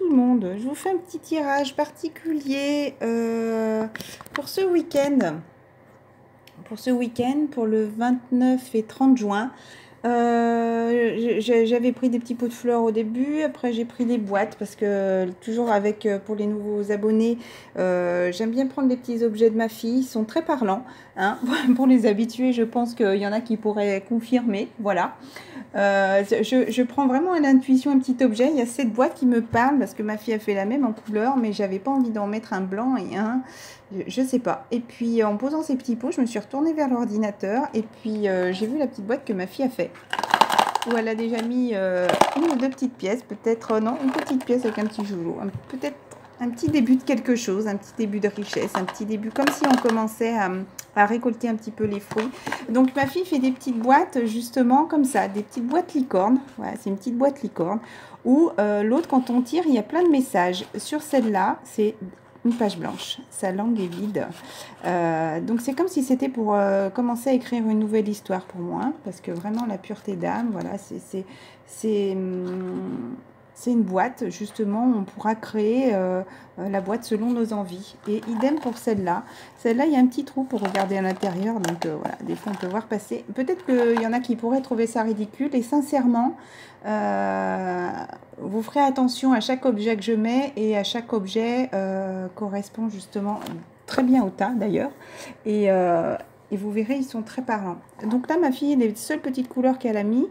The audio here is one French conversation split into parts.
tout le monde, je vous fais un petit tirage particulier pour ce week-end. Pour le 29 et 30 juin. J'avais pris des petits pots de fleurs au début, après j'ai pris des boîtes parce que toujours avec pour les nouveaux abonnés, j'aime bien prendre des petits objets de ma fille, ils sont très parlants, hein. Pour les habitués, je pense qu'il y en a qui pourraient confirmer, voilà. Je prends vraiment à l'intuition un petit objet. Il y a cette boîte qui me parle parce que ma fille a fait la même en couleur, mais j'avais pas envie d'en mettre un blanc et un, je sais pas. Et puis en posant ces petits pots, je me suis retournée vers l'ordinateur et puis j'ai vu la petite boîte que ma fille a fait, où elle a déjà mis une ou deux petites pièces, peut-être non, une petite pièce avec un petit joujou, peut-être un petit début de quelque chose, un petit début de richesse, un petit début comme si on commençait à récolter un petit peu les fruits. Donc ma fille fait des petites boîtes justement comme ça, des petites boîtes licornes. Voilà, c'est une petite boîte licorne. Où l'autre, quand on tire, il y a plein de messages. Sur celle-là, c'est une page blanche. Sa langue est vide. Donc c'est comme si c'était pour commencer à écrire une nouvelle histoire pour moi. Parce que vraiment la pureté d'âme, voilà, c'est une boîte, justement, on pourra créer la boîte selon nos envies. Et idem pour celle-là. Celle-là, il y a un petit trou pour regarder à l'intérieur. Donc voilà, des fois on peut voir passer. Peut-être qu'il y en a qui pourraient trouver ça ridicule. Et sincèrement, vous ferez attention à chaque objet que je mets. Et à chaque objet correspond justement très bien au tas d'ailleurs. Et vous verrez, ils sont très parlants. Donc là, ma fille, les seules petites couleurs qu'elle a mis,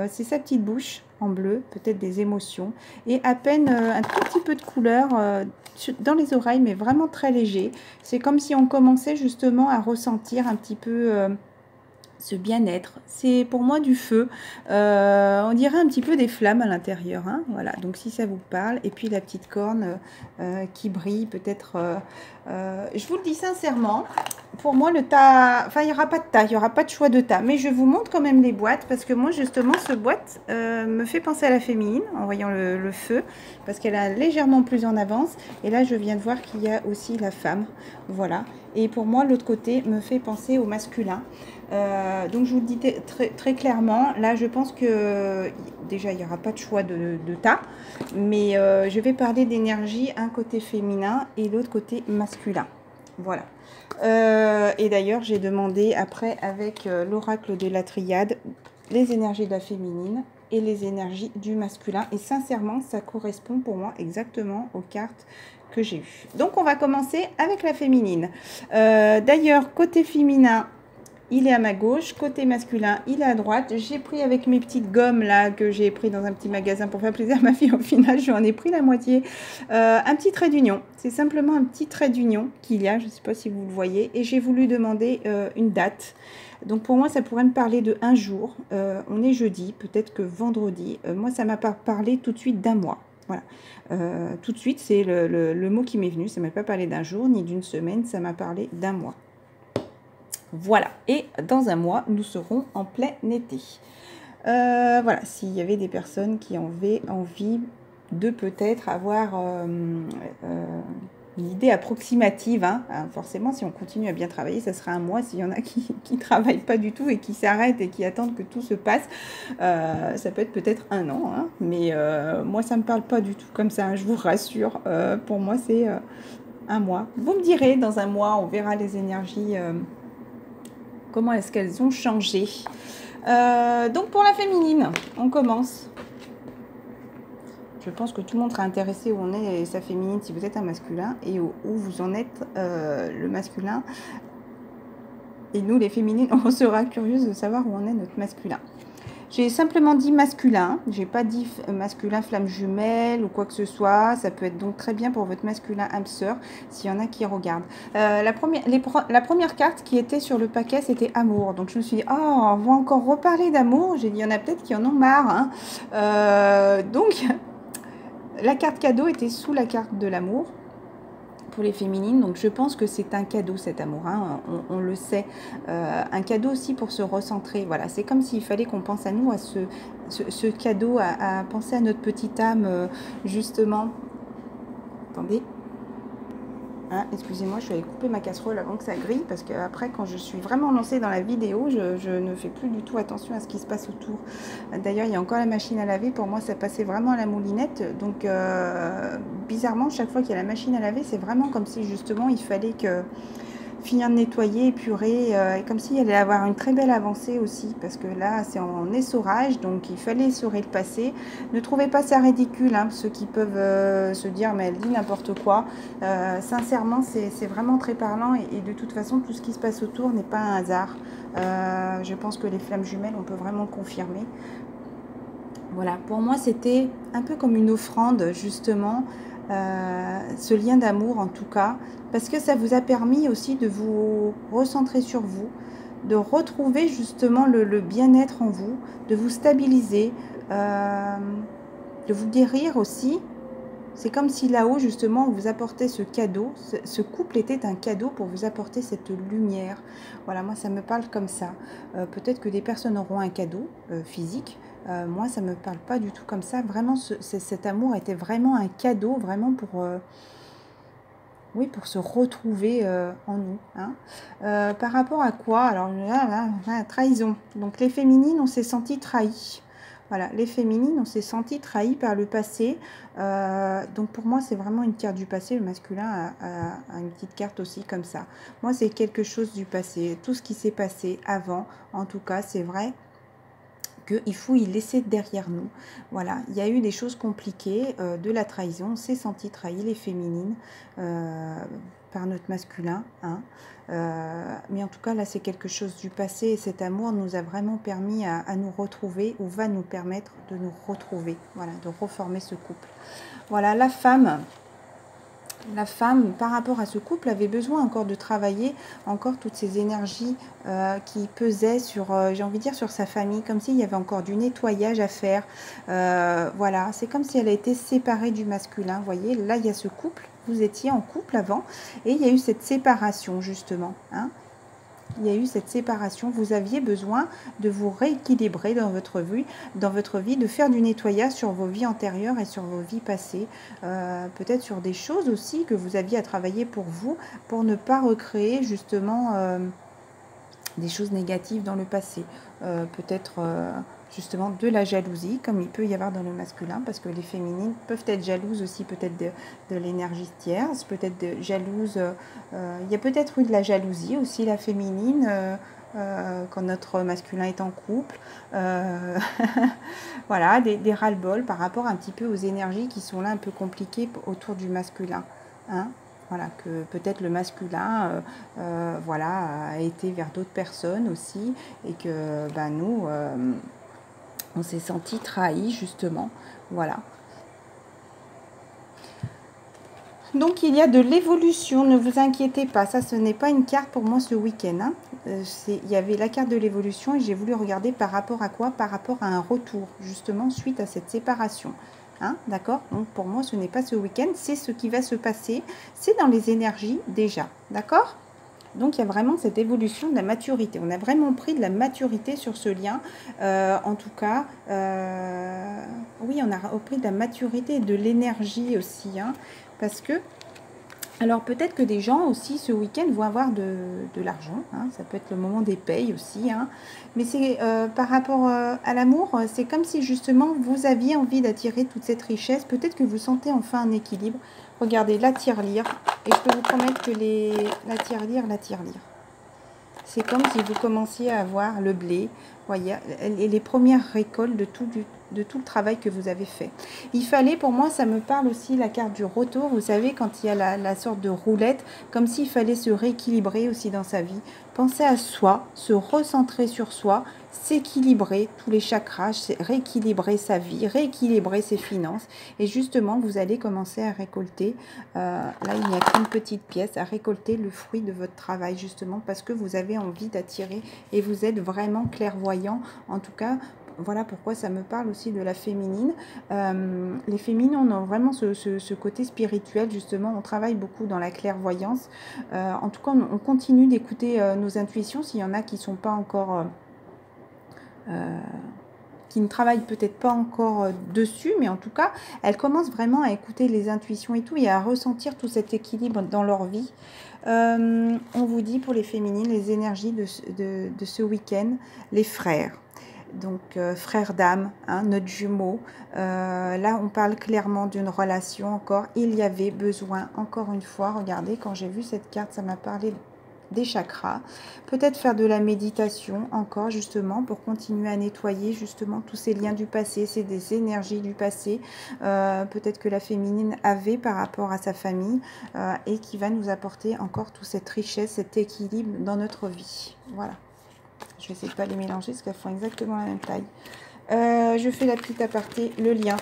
c'est sa petite bouche en bleu, peut-être des émotions, et à peine un tout petit peu de couleur dans les oreilles, mais vraiment très léger. C'est comme si on commençait justement à ressentir un petit peu ce bien-être. C'est pour moi du feu. On dirait un petit peu des flammes à l'intérieur, hein. Voilà, donc si ça vous parle. Et puis la petite corne qui brille, peut-être. Je vous le dis sincèrement, pour moi le tas, enfin il n'y aura pas de tas, il n'y aura pas de choix de tas. Mais je vous montre quand même les boîtes parce que moi justement ce boîte me fait penser à la féminine en voyant le feu. Parce qu'elle a légèrement plus en avance. Et là je viens de voir qu'il y a aussi la femme. Voilà. Et pour moi l'autre côté me fait penser au masculin. Donc je vous le dis très clairement, là je pense que déjà il n'y aura pas de choix de tas, mais je vais parler d'énergie, un côté féminin et l'autre côté masculin. Voilà. Et d'ailleurs j'ai demandé après avec l'oracle de la triade les énergies de la féminine et les énergies du masculin, et sincèrement ça correspond pour moi exactement aux cartes que j'ai eues. Donc on va commencer avec la féminine. D'ailleurs côté féminin, il est à ma gauche, côté masculin, il est à droite. J'ai pris avec mes petites gommes là, que j'ai pris dans un petit magasin pour faire plaisir à ma fille. Au final, je lui en ai pris la moitié. Un petit trait d'union. C'est simplement un petit trait d'union qu'il y a, je ne sais pas si vous le voyez. Et j'ai voulu demander une date. Donc pour moi, ça pourrait me parler de un jour. On est jeudi, peut-être que vendredi. Moi, ça m'a parlé tout de suite d'un mois. Voilà. Tout de suite, c'est le mot qui m'est venu. Ça ne m'a pas parlé d'un jour ni d'une semaine. Ça m'a parlé d'un mois. Voilà, et dans un mois, nous serons en plein été. Voilà, s'il y avait des personnes qui avaient envie de peut-être avoir une idée approximative, hein. Forcément, si on continue à bien travailler, ça sera un mois. S'il y en a qui ne travaillent pas du tout et qui s'arrêtent et qui attendent que tout se passe, ça peut être peut-être un an, hein. Mais moi, ça ne me parle pas du tout comme ça, hein, je vous rassure. Pour moi, c'est un mois. Vous me direz, dans un mois, on verra les énergies... comment est-ce qu'elles ont changé. Donc pour la féminine, on commence. Je pense que tout le monde sera intéressé où on est sa féminine si vous êtes un masculin et où vous en êtes le masculin. Et nous les féminines, on sera curieuse de savoir où on est notre masculin. J'ai simplement dit masculin, j'ai pas dit masculin flamme jumelle ou quoi que ce soit. Ça peut être donc très bien pour votre masculin âme sœur, s'il y en a qui regardent. La première carte qui était sur le paquet, c'était amour. Donc je me suis dit, oh, on va encore reparler d'amour. J'ai dit, il y en a peut-être qui en ont marre, hein. Donc, la carte cadeau était sous la carte de l'amour. Pour les féminines, donc je pense que c'est un cadeau cet amour, hein, on le sait, un cadeau aussi pour se recentrer. Voilà, c'est comme s'il fallait qu'on pense à nous, à ce cadeau, à penser à notre petite âme, justement. Attendez. Hein, excusez-moi, je vais aller couper ma casserole avant que ça grille, parce que après, quand je suis vraiment lancée dans la vidéo, je ne fais plus du tout attention à ce qui se passe autour. D'ailleurs, il y a encore la machine à laver. Pour moi, ça passait vraiment à la moulinette. Donc, bizarrement, chaque fois qu'il y a la machine à laver, c'est vraiment comme si justement il fallait que finir de nettoyer, épurer, comme s'il allait avoir une très belle avancée aussi, parce que là c'est en essorage, donc il fallait essorer le passé. Ne trouvez pas ça ridicule, hein, ceux qui peuvent se dire mais elle dit n'importe quoi. Sincèrement, c'est vraiment très parlant, et de toute façon tout ce qui se passe autour n'est pas un hasard. Je pense que les flammes jumelles, on peut vraiment le confirmer. Voilà, pour moi c'était un peu comme une offrande justement, ce lien d'amour en tout cas, parce que ça vous a permis aussi de vous recentrer sur vous, de retrouver justement le bien-être en vous, de vous stabiliser, de vous guérir aussi. C'est comme si là-haut, justement, on vous apportait ce cadeau. Ce couple était un cadeau pour vous apporter cette lumière. Voilà, moi, ça me parle comme ça. Peut-être que des personnes auront un cadeau physique. Moi, ça ne me parle pas du tout comme ça. Vraiment, cet amour était vraiment un cadeau, vraiment pour... oui, pour se retrouver en nous. Hein. Par rapport à quoi? Alors là, trahison. Donc les féminines, on s'est senti trahies. Voilà, les féminines, on s'est senti trahies par le passé. Donc pour moi, c'est vraiment une carte du passé. Le masculin a une petite carte aussi comme ça. Moi, c'est quelque chose du passé. Tout ce qui s'est passé avant, en tout cas, c'est vrai qu'il faut y laisser derrière nous. Voilà, il y a eu des choses compliquées, de la trahison, on s'est senti trahi, les féminines, par notre masculin. Hein. Mais en tout cas, là, c'est quelque chose du passé, et cet amour nous a vraiment permis à nous retrouver, ou va nous permettre de nous retrouver, voilà, de reformer ce couple. Voilà, la femme, par rapport à ce couple, avait besoin encore de travailler encore toutes ces énergies qui pesaient sur, j'ai envie de dire, sur sa famille, comme s'il y avait encore du nettoyage à faire. Voilà, c'est comme si elle a été séparée du masculin. Vous voyez, là, il y a ce couple. Vous étiez en couple avant, et il y a eu cette séparation, justement. Hein. Il y a eu cette séparation, vous aviez besoin de vous rééquilibrer dans votre vie, de faire du nettoyage sur vos vies antérieures et sur vos vies passées, peut-être sur des choses aussi que vous aviez à travailler pour vous, pour ne pas recréer justement des choses négatives dans le passé, peut-être justement de la jalousie, comme il peut y avoir dans le masculin, parce que les féminines peuvent être jalouses aussi, peut-être de l'énergie tierce, peut-être jalouses, il y a peut-être eu de la jalousie aussi, la féminine, quand notre masculin est en couple, voilà, des ras-le-bol par rapport un petit peu aux énergies qui sont là un peu compliquées autour du masculin, hein. Voilà, que peut-être le masculin voilà, a été vers d'autres personnes aussi, et que ben, nous, on s'est senti trahis justement. Voilà. Donc il y a de l'évolution, ne vous inquiétez pas, ça ce n'est pas une carte pour moi ce week-end. Hein. Il y avait la carte de l'évolution, et j'ai voulu regarder par rapport à quoi? Par rapport à un retour, justement, suite à cette séparation. Hein, d'accord? Donc pour moi ce n'est pas ce week-end, c'est ce qui va se passer, c'est dans les énergies déjà, d'accord? Donc il y a vraiment cette évolution de la maturité, on a vraiment pris de la maturité sur ce lien, en tout cas, oui, on a pris de la maturité et de l'énergie aussi, hein, parce que, alors peut-être que des gens aussi ce week-end vont avoir de l'argent, hein, ça peut être le moment des payes aussi, hein, mais c'est par rapport à l'amour, c'est comme si justement vous aviez envie d'attirer toute cette richesse, peut-être que vous sentez enfin un équilibre. Regardez, la tirelire, et je peux vous promettre que la tirelire, c'est comme si vous commenciez à avoir le blé, voyez, et les premières récoltes de tout le travail que vous avez fait. Il fallait, pour moi, ça me parle aussi, la carte du retour, vous savez, quand il y a la sorte de roulette, comme s'il fallait se rééquilibrer aussi dans sa vie. Penser à soi, se recentrer sur soi, s'équilibrer tous les chakras, rééquilibrer sa vie, rééquilibrer ses finances. Et justement, vous allez commencer à récolter, là il n'y a qu'une petite pièce, à récolter le fruit de votre travail, justement, parce que vous avez envie d'attirer et vous êtes vraiment clairvoyant. En tout cas, voilà pourquoi ça me parle aussi de la féminine. Les féminines, on a vraiment ce côté spirituel, justement, on travaille beaucoup dans la clairvoyance. En tout cas, on continue d'écouter nos intuitions, s'il y en a qui ne sont pas encore qui ne travaillent peut-être pas encore dessus, mais en tout cas, elles commencent vraiment à écouter les intuitions et tout, et à ressentir tout cet équilibre dans leur vie. On vous dit pour les féminines, les énergies de ce week-end, les frères. Donc, frère d'âme, hein, notre jumeau. Là, on parle clairement d'une relation encore. Il y avait besoin, encore une fois, regardez, quand j'ai vu cette carte, ça m'a parlé des chakras. Peut-être faire de la méditation encore, justement, pour continuer à nettoyer, justement, tous ces liens du passé, c'est des énergies du passé. Peut-être que la féminine avait par rapport à sa famille et qui va nous apporter encore toute cette richesse, cet équilibre dans notre vie. Voilà. Je vais essayer de ne pas les mélanger parce qu'elles font exactement la même taille. Je fais la petite aparté, le lien.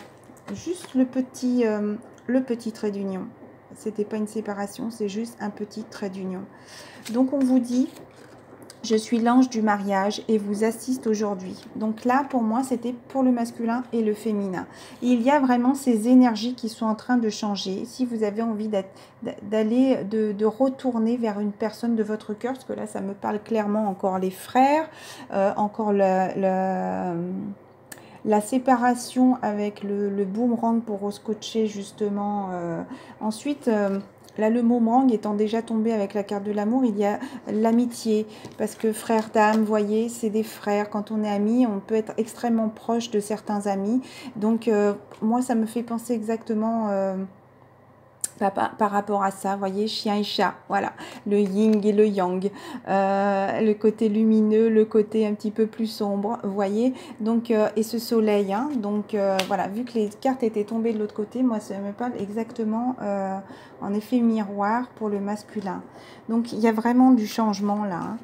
Juste le petit trait d'union. C'était pas une séparation, c'est juste un petit trait d'union. Donc on vous dit, je suis l'ange du mariage et vous assiste aujourd'hui. Donc là, pour moi, c'était pour le masculin et le féminin. Il y a vraiment ces énergies qui sont en train de changer. Si vous avez envie d'aller, de retourner vers une personne de votre cœur, parce que là, ça me parle clairement encore les frères, encore la séparation avec le boomerang pour rescotcher justement. Ensuite... là, le boomerang étant déjà tombé avec la carte de l'amour, il y a l'amitié. Parce que frère d'âme, vous voyez, c'est des frères. Quand on est amis, on peut être extrêmement proche de certains amis. Donc, moi, ça me fait penser exactement... par rapport à ça, vous voyez, chien et chat, voilà, le yin et le yang, le côté lumineux, le côté un petit peu plus sombre, vous voyez, donc, et ce soleil, hein, donc voilà, vu que les cartes étaient tombées de l'autre côté, moi ça me parle exactement en effet miroir pour le masculin, donc il y a vraiment du changement là, hein.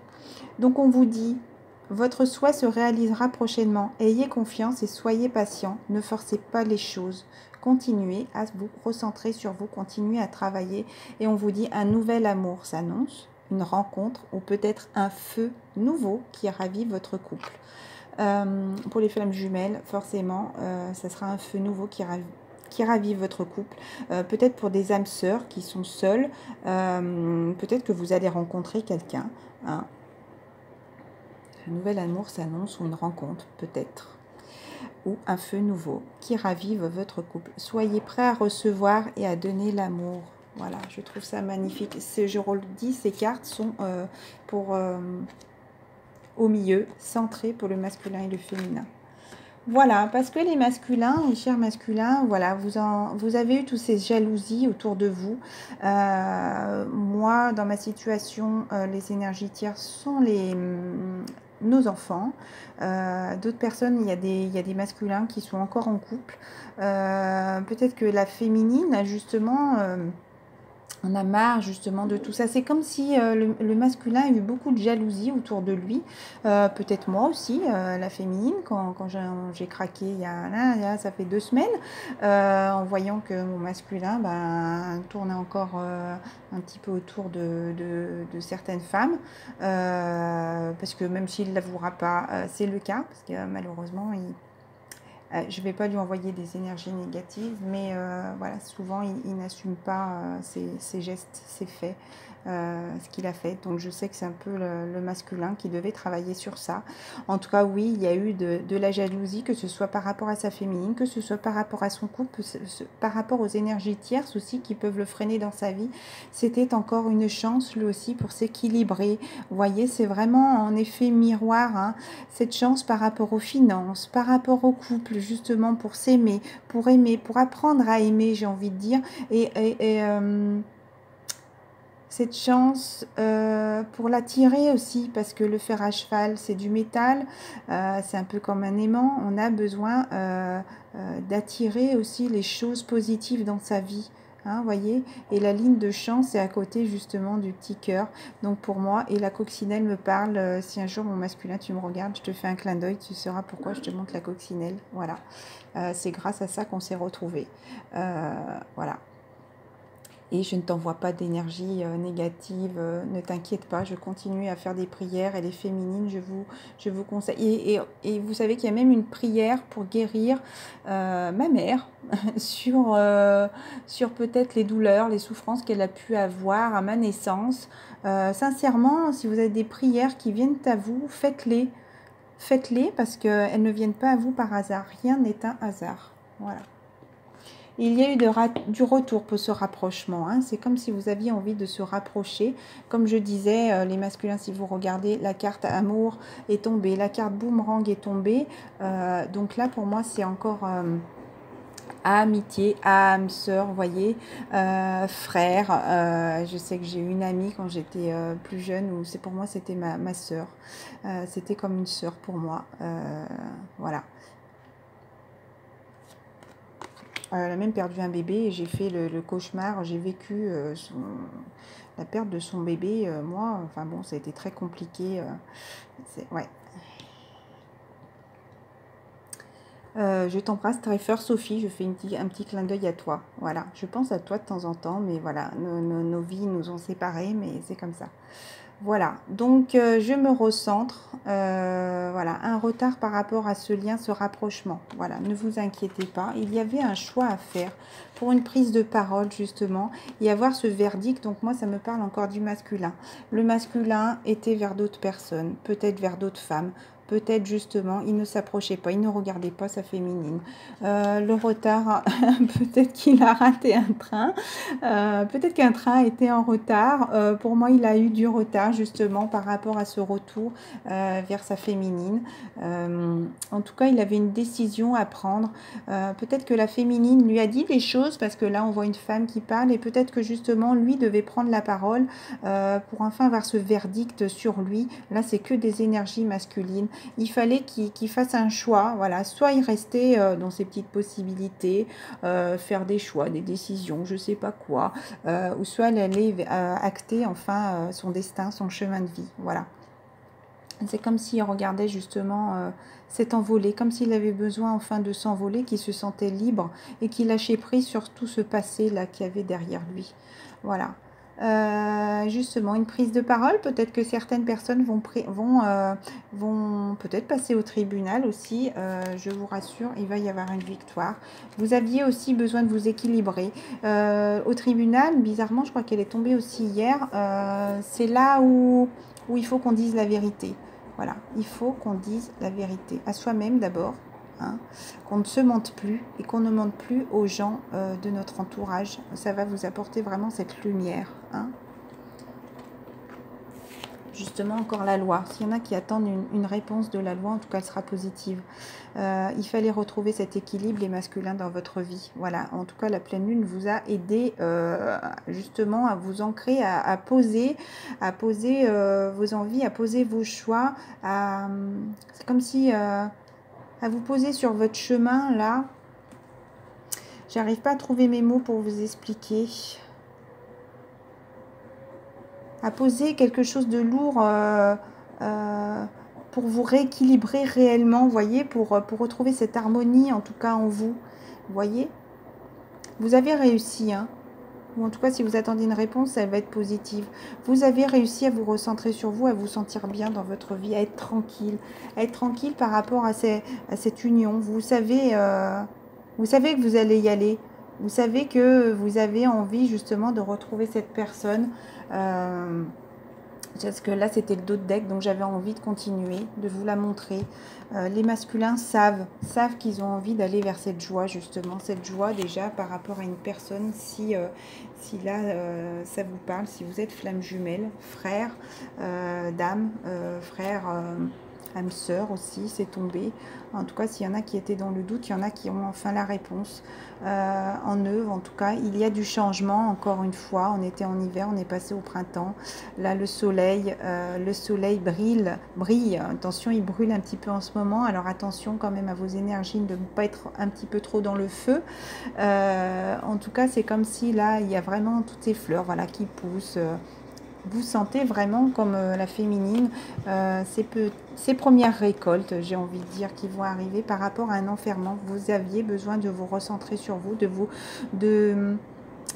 Donc on vous dit, votre souhait se réalisera prochainement, ayez confiance et soyez patient, ne forcez pas les choses. Continuez à vous recentrer sur vous, continuez à travailler et on vous dit un nouvel amour s'annonce, une rencontre ou peut-être un feu nouveau qui ravive votre couple. Pour les flammes jumelles, forcément, ça sera un feu nouveau qui ravive votre couple. Peut-être pour des âmes sœurs qui sont seules, peut-être que vous allez rencontrer quelqu'un. Hein. Un nouvel amour s'annonce ou une rencontre, peut-être. Ou un feu nouveau qui ravive votre couple. Soyez prêts à recevoir et à donner l'amour. Voilà, je trouve ça magnifique. Je vous le dis, ces cartes sont au milieu, centrées pour le masculin et le féminin. Voilà, parce que les masculins, les chers masculins, voilà, vous avez eu toutes ces jalousies autour de vous. Moi, dans ma situation, les énergies tierces sont nos enfants. D'autres personnes, il y a des masculins qui sont encore en couple. Peut-être que la féminine, justement... on a marre justement de tout ça. C'est comme si le masculin a eu beaucoup de jalousie autour de lui. Peut-être moi aussi, la féminine, quand j'ai craqué ça fait 2 semaines, en voyant que mon masculin tournait encore un petit peu autour de certaines femmes. Parce que même s'il ne l'avouera pas, c'est le cas, parce que malheureusement, je ne vais pas lui envoyer des énergies négatives, mais voilà, souvent il n'assume pas ses gestes, ses faits, ce qu'il a fait. Donc je sais que c'est un peu le masculin qui devait travailler sur ça. En tout cas, oui, il y a eu de la jalousie, que ce soit par rapport à sa féminine, que ce soit par rapport à son couple, par rapport aux énergies tierces aussi qui peuvent le freiner dans sa vie. C'était encore une chance, lui aussi, pour s'équilibrer. Vous voyez, c'est vraiment en effet miroir, hein, cette chance par rapport aux finances, par rapport au couple, justement pour s'aimer, pour aimer, pour apprendre à aimer, j'ai envie de dire, cette chance pour l'attirer aussi, parce que le fer à cheval, c'est du métal, c'est un peu comme un aimant, on a besoin d'attirer aussi les choses positives dans sa vie. Hein, voyez, et la ligne de chance est à côté justement du petit cœur. Donc pour moi, et la coccinelle me parle, si un jour mon masculin tu me regardes, je te fais un clin d'œil, tu sauras pourquoi je te montre la coccinelle. Voilà, c'est grâce à ça qu'on s'est retrouvés. Voilà. Et je ne t'envoie pas d'énergie négative, ne t'inquiète pas, je continue à faire des prières, et les féminines, je vous conseille. Et vous savez qu'il y a même une prière pour guérir ma mère sur peut-être les douleurs, les souffrances qu'elle a pu avoir à ma naissance. Sincèrement, si vous avez des prières qui viennent à vous, faites-les. faites-les parce qu'elles ne viennent pas à vous par hasard. Rien n'est un hasard. Voilà. Il y a eu du retour pour ce rapprochement. Hein. C'est comme si vous aviez envie de se rapprocher. Comme je disais, les masculins, si vous regardez, la carte amour est tombée, la carte boomerang est tombée. Donc là, pour moi, c'est encore amitié, âme, sœur, vous voyez, frère. Je sais que j'ai eu une amie quand j'étais plus jeune, où pour moi, c'était ma sœur. C'était comme une sœur pour moi. Voilà. Elle a même perdu un bébé et j'ai fait le cauchemar. J'ai vécu la perte de son bébé. Moi, enfin bon, ça a été très compliqué. Ouais. Je t'embrasse très fort, Sophie. Je fais un petit clin d'œil à toi. Voilà. Je pense à toi de temps en temps, mais voilà. Nos vies nous ont séparés, mais c'est comme ça. Voilà, donc je me recentre, voilà, un retard par rapport à ce lien, ce rapprochement. Voilà, ne vous inquiétez pas, il y avait un choix à faire pour une prise de parole justement et avoir ce verdict. Donc moi, ça me parle encore du masculin. Le masculin était vers d'autres personnes, peut-être vers d'autres femmes. Peut-être justement, il ne s'approchait pas, il ne regardait pas sa féminine. Le retard, peut-être qu'il a raté un train. Peut-être qu'un train était en retard. Pour moi, il a eu du retard justement par rapport à ce retour vers sa féminine. En tout cas, il avait une décision à prendre. Peut-être que la féminine lui a dit des choses parce que là, on voit une femme qui parle et peut-être que justement, lui devait prendre la parole pour enfin avoir ce verdict sur lui. Là, c'est que des énergies masculines. Il fallait qu'il fasse un choix. Voilà, soit il restait dans ses petites possibilités, faire des choix, des décisions, je sais pas quoi, ou soit elle allait acter enfin son destin, son chemin de vie. Voilà. C'est comme s'il regardait justement cet envolé, comme s'il avait besoin enfin de s'envoler, qu'il se sentait libre et qu'il lâchait prise sur tout ce passé-là qu'il y avait derrière lui. Voilà. Justement, une prise de parole, peut-être que certaines personnes vont peut-être passer au tribunal aussi, je vous rassure, il va y avoir une victoire. Vous aviez aussi besoin de vous équilibrer. Au tribunal, bizarrement, je crois qu'elle est tombée aussi hier, c'est là où il faut qu'on dise la vérité. Voilà, il faut qu'on dise la vérité à soi-même d'abord, hein, qu'on ne se mente plus et qu'on ne mente plus aux gens de notre entourage. Ça va vous apporter vraiment cette lumière. Hein. Justement, encore la loi. S'il y en a qui attendent une réponse de la loi, en tout cas, elle sera positive. Il fallait retrouver cet équilibre, les masculins, dans votre vie. Voilà, en tout cas, la pleine lune vous a aidé justement à vous ancrer, à poser vos envies, à poser vos choix. C'est comme si à vous poser sur votre chemin, là. J'arrive pas à trouver mes mots pour vous expliquer. À poser quelque chose de lourd pour vous rééquilibrer réellement, vous voyez, pour retrouver cette harmonie, en tout cas en vous, vous voyez. Vous avez réussi, hein, ou en tout cas, si vous attendez une réponse, elle va être positive. Vous avez réussi à vous recentrer sur vous, à vous sentir bien dans votre vie, à être tranquille par rapport à cette union. Vous savez que vous allez y aller. Vous savez que vous avez envie justement de retrouver cette personne. Parce que là, c'était le dos de deck, donc j'avais envie de continuer, de vous la montrer. Les masculins savent qu'ils ont envie d'aller vers cette joie, justement. Cette joie, déjà, par rapport à une personne, si là, ça vous parle, si vous êtes flamme jumelle, frère, dame, frère... âme sœur aussi, c'est tombé. En tout cas, s'il y en a qui étaient dans le doute, il y en a qui ont enfin la réponse en eux. En tout cas, il y a du changement, encore une fois. On était en hiver, on est passé au printemps. Là, le soleil brille. Attention, il brûle un petit peu en ce moment. Alors, attention quand même à vos énergies, de ne pas être un petit peu trop dans le feu. En tout cas, c'est comme si là, il y a vraiment toutes ces fleurs, voilà, qui poussent. Vous sentez vraiment comme la féminine, ces premières récoltes, j'ai envie de dire, qui vont arriver par rapport à un enfermement. Vous aviez besoin de vous recentrer sur vous,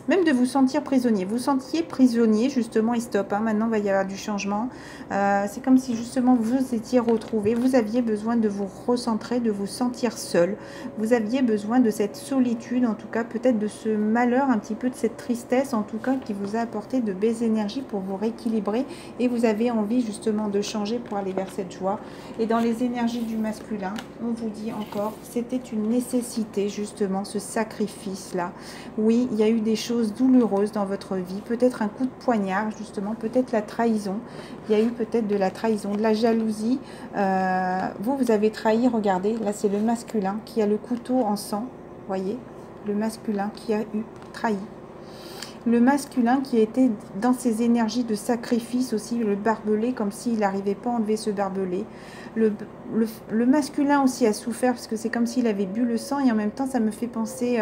même de vous sentir prisonnier. Vous sentiez prisonnier, justement, et stop. Hein, maintenant, il va y avoir du changement. C'est comme si, justement, vous étiez retrouvé. Vous aviez besoin de vous recentrer, de vous sentir seul. Vous aviez besoin de cette solitude, en tout cas, peut-être de ce malheur, un petit peu de cette tristesse, en tout cas, qui vous a apporté de belles énergies pour vous rééquilibrer. Et vous avez envie, justement, de changer pour aller vers cette joie. Et dans les énergies du masculin, on vous dit encore, c'était une nécessité, justement, ce sacrifice-là. Oui, il y a eu des choses douloureuses dans votre vie, peut-être un coup de poignard, justement, peut-être la trahison. Il y a eu peut-être de la trahison, de la jalousie. Vous avez trahi, regardez, là c'est le masculin qui a le couteau en sang, voyez, le masculin qui a eu trahi. Le masculin qui était dans ses énergies de sacrifice aussi, le barbelé, comme s'il n'arrivait pas à enlever ce barbelé. Le masculin aussi a souffert parce que c'est comme s'il avait bu le sang et en même temps ça me fait penser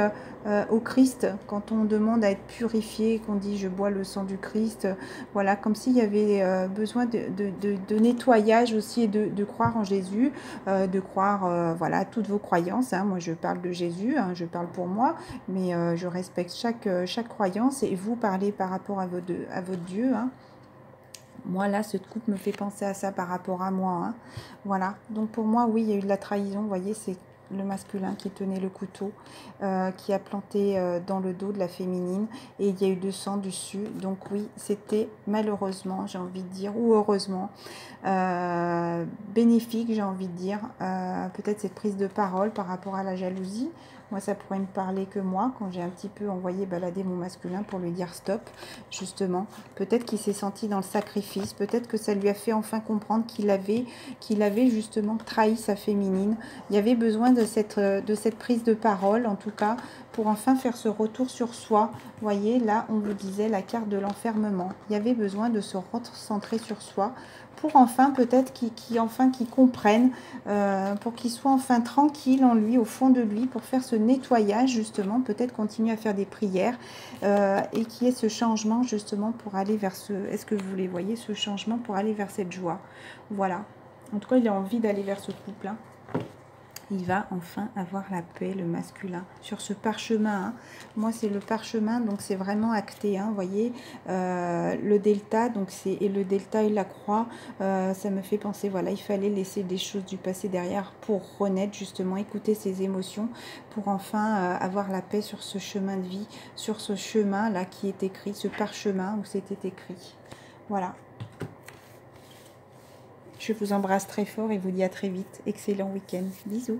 au Christ quand on demande à être purifié, qu'on dit je bois le sang du Christ, voilà, comme s'il y avait besoin de nettoyage aussi et de croire en Jésus, de croire voilà, toutes vos croyances, hein. Moi je parle de Jésus, hein, je parle pour moi, mais je respecte chaque croyance et vous parlez par rapport à votre Dieu, hein. Moi, là, cette coupe me fait penser à ça par rapport à moi. Hein. Voilà. Donc, pour moi, oui, il y a eu de la trahison. Vous voyez, c'est le masculin qui tenait le couteau, qui a planté dans le dos de la féminine. Et il y a eu du sang dessus. Donc, oui, c'était malheureusement, j'ai envie de dire, ou heureusement, bénéfique, j'ai envie de dire. Peut-être cette prise de parole par rapport à la jalousie. Moi, ça pourrait me parler que moi, quand j'ai un petit peu envoyé balader mon masculin pour lui dire stop, justement. Peut-être qu'il s'est senti dans le sacrifice, peut-être que ça lui a fait enfin comprendre qu'il avait justement trahi sa féminine. Il y avait besoin de cette prise de parole, en tout cas, pour enfin faire ce retour sur soi. Vous voyez, là, on vous disait la carte de l'enfermement. Il y avait besoin de se recentrer sur soi, pour enfin peut-être qu'il comprenne, pour qu'il soit enfin tranquille en lui, au fond de lui, pour faire ce nettoyage justement, peut-être continuer à faire des prières et qu'il y ait ce changement justement pour aller vers ce, est-ce que vous les voyez, ce changement pour aller vers cette joie. Voilà, en tout cas il a envie d'aller vers ce couple, hein. Il va enfin avoir la paix, le masculin, sur ce parchemin. Hein. Moi, c'est le parchemin, donc c'est vraiment acté. Hein, vous voyez, le delta, donc c'est et le delta et la croix, ça me fait penser, voilà, il fallait laisser des choses du passé derrière pour renaître, justement, écouter ses émotions, pour enfin avoir la paix sur ce chemin de vie, sur ce chemin-là qui est écrit, ce parchemin où c'était écrit. Voilà. Je vous embrasse très fort et vous dis à très vite. Excellent week-end. Bisous.